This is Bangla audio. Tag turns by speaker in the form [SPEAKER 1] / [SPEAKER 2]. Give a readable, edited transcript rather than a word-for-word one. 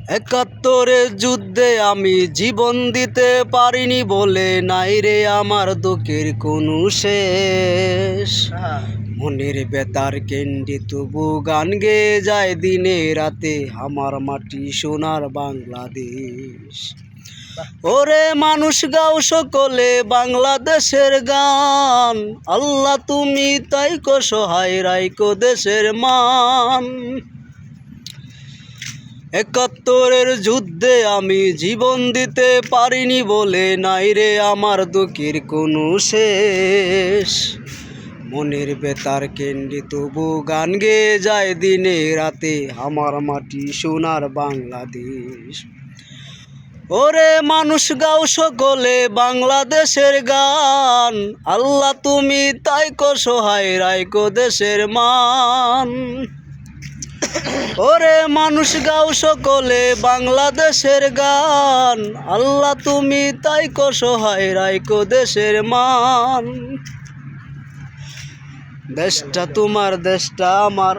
[SPEAKER 1] একাত্তরের যুদ্ধে আমি জীবন দিতে পারিনি বলে নাই রে আমার দুঃখের কোনো শেষ। মনের বেতার কেন্দ্রে তবু গান গেয়ে যায় দিনে রাতে আমার মাটি সোনার বাংলাদেশ। ওরে মানুষ গাও সকলে বাংলাদেশের গান, আল্লাহ তুমি তাই কো সহায় রাইকো দেশের মান। একাত্তরের যুদ্ধে আমি জীবন দিতে পারিনি বলে নাই রে আমার দুঃখের কোনো শেষ। মনের বেতার কেন্দ্রে তবু গান গেয়ে যায় দিনে রাতে আমার মাটি সোনার বাংলাদেশ। ওরে মানুষ গাও সকলে বাংলাদেশের গান, আল্লাহ তুমি তাই কো সহায় রাইকো দেশের মান। ওরে মানুষ গাও সকলে বাংলাদেশের গান, আল্লাহ তুমি তাই কো সহায় রাইকো দেশের মান। দেশটা তোমার দেশটা আমার।